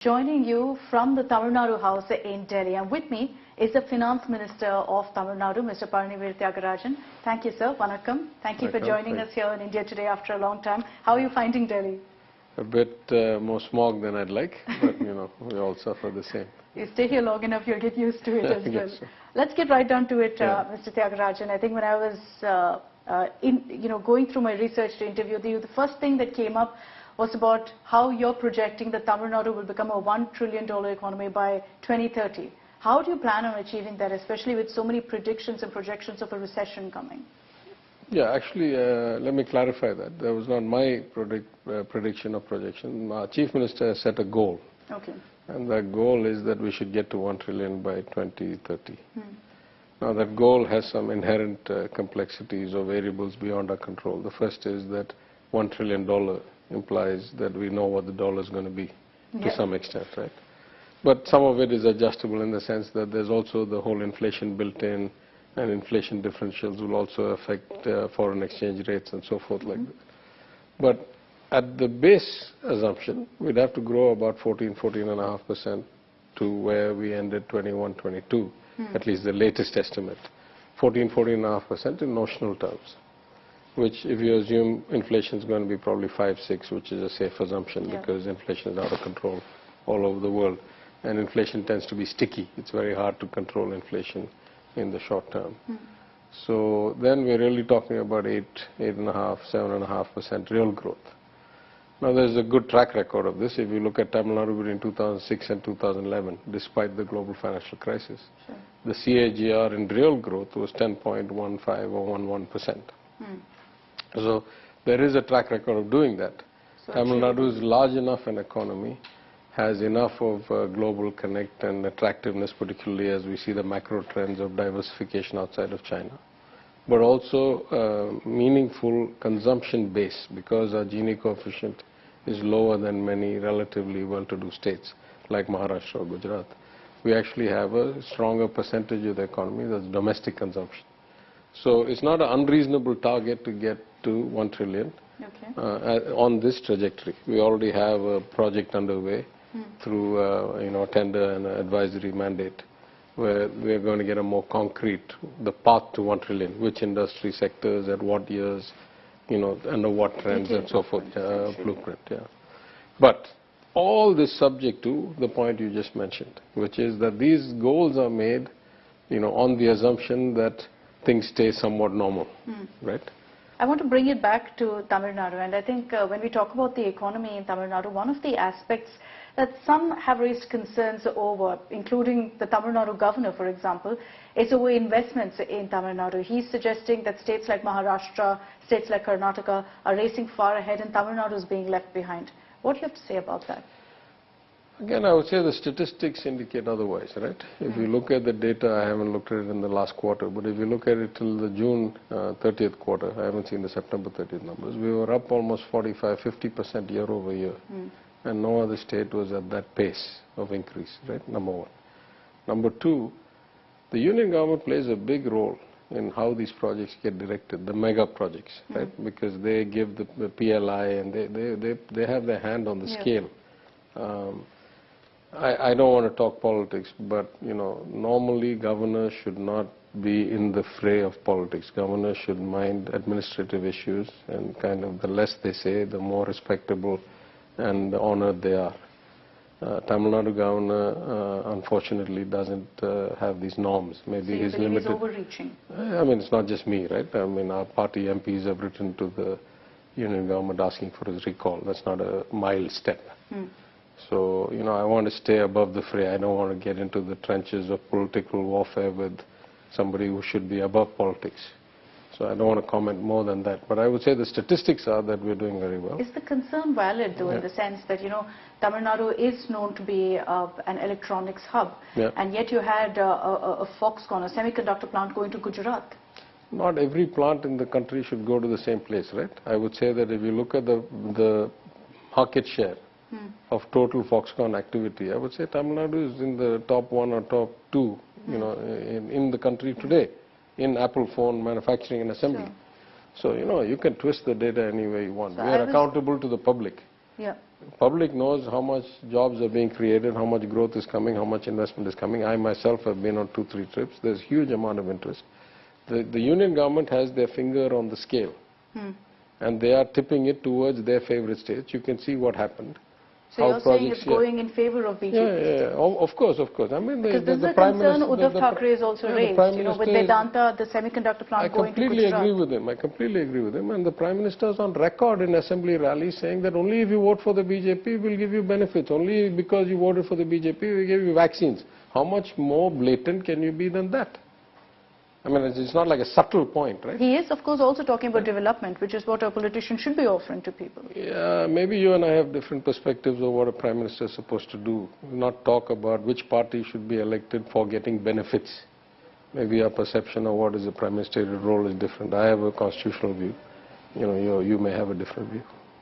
Joining you from the Tamil Nadu House in Delhi, and with me is the Finance Minister of Tamil Nadu, Mr. Thiagarajan. Thank you, sir. Vanakkam. Thank you for joining us here in India today after a long time. How are you finding Delhi? A bit more smog than I'd like, but we all suffer the same. You stay here long enough, you'll get used to it as well. Yes, Let's get right down to it, Mr. Thiagarajan. I think when I was going through my research to interview you, the first thing that came up was about how you're projecting that Tamil Nadu will become a $1 trillion economy by 2030. How do you plan on achieving that, especially with so many predictions and projections of a recession coming? Yeah, actually, let me clarify that. That was not my prediction or projection. Our Chief Minister has set a goal. Okay. And that goal is that we should get to 1 trillion by 2030. Now, that goal has some inherent complexities or variables beyond our control. The first is that $1 trillion implies that we know what the dollar is going to be to some extent, right? But some of it is adjustable in the sense that there's also the whole inflation built in, and inflation differentials will also affect foreign exchange rates and so forth like that. But at the base assumption, we'd have to grow about 14.5% to where we ended 21-22, at least the latest estimate. 14.5% in notional terms, which if you assume inflation is going to be probably 5-6, which is a safe assumption because inflation is out of control all over the world. And inflation tends to be sticky. It's very hard to control inflation in the short term. So then we're really talking about 8.5, 7.5% real growth. Now there's a good track record of this. If you look at Tamil Nadu between 2006 and 2011, despite the global financial crisis, the CAGR in real growth was 10.15 or 11%. So there is a track record of doing that. So Tamil Nadu is large enough an economy, has enough of global connect and attractiveness, particularly as we see the macro trends of diversification outside of China, but also meaningful consumption base because our Gini coefficient is lower than many relatively well-to-do states like Maharashtra or Gujarat. We actually have a stronger percentage of the economy that's domestic consumption. So it's not an unreasonable target to get to 1 trillion on this trajectory. We already have a project underway through tender and advisory mandate where we're going to get a more concrete, the path to 1 trillion, which industry sectors, at what years, under what trends and so forth, blueprint, But all this subject to the point you just mentioned, which is that these goals are made, on the assumption that things stay somewhat normal, right? I want to bring it back to Tamil Nadu, and I think when we talk about the economy in Tamil Nadu, one of the aspects that some have raised concerns over, including the Tamil Nadu governor, for example, is over investments in Tamil Nadu. He's suggesting that states like Maharashtra, states like Karnataka are racing far ahead and Tamil Nadu is being left behind. What do you have to say about that? Again, I would say the statistics indicate otherwise, right? If you look at the data, I haven't looked at it in the last quarter, but if you look at it till the June 30th quarter, I haven't seen the September 30th numbers, we were up almost 45-50% year over year. And no other state was at that pace of increase, right? Number one. Number two, the union government plays a big role in how these projects get directed, the mega projects, right? Because they give the PLI and they have their hand on the scale. I don't want to talk politics, but normally governors should not be in the fray of politics. Governors should mind administrative issues, and kind of the less they say, the more respectable and honored they are. Tamil Nadu governor, unfortunately, doesn't have these norms. Maybe he's limited. He's overreaching. I mean, it's not just me, right? I mean, our party MPs have written to the union government asking for his recall. That's not a mild step. So, I want to stay above the fray. I don't want to get into the trenches of political warfare with somebody who should be above politics. So I don't want to comment more than that. But I would say the statistics are that we're doing very well. Is the concern valid, though, in the sense that, Tamil Nadu is known to be an electronics hub, and yet you had a Foxconn, a semiconductor plant going to Gujarat? Not every plant in the country should go to the same place, right? I would say that if you look at the market share of total Foxconn activity, I would say Tamil Nadu is in the top 1 or top 2, in the country today, in Apple phone manufacturing and assembly. So, you can twist the data any way you want. We are accountable to the public. Public knows how much jobs are being created, how much growth is coming, how much investment is coming. I myself have been on 2-3 trips. There's huge amount of interest. The union government has their finger on the scale, and they are tipping it towards their favorite states. You can see what happened. So you're saying it's going in favor of BJP? Yeah. Of course. I mean, because this is a concern Uddhav Thackeray has also raised, with Vedanta, the semiconductor plant going to Gujarat. I completely agree with him. And the Prime Minister is on record in assembly rallies saying that only if you vote for the BJP, we'll give you benefits. Only because you voted for the BJP, we give you vaccines. How much more blatant can you be than that? I mean, it's not like a subtle point, right? He is, of course, also talking about development, which is what a politician should be offering to people. Yeah, maybe you and I have different perspectives of what a Prime Minister is supposed to do. Not talk about which party should be elected for getting benefits. Maybe our perception of what is a Prime Ministerial role is different. I have a constitutional view. You may have a different view.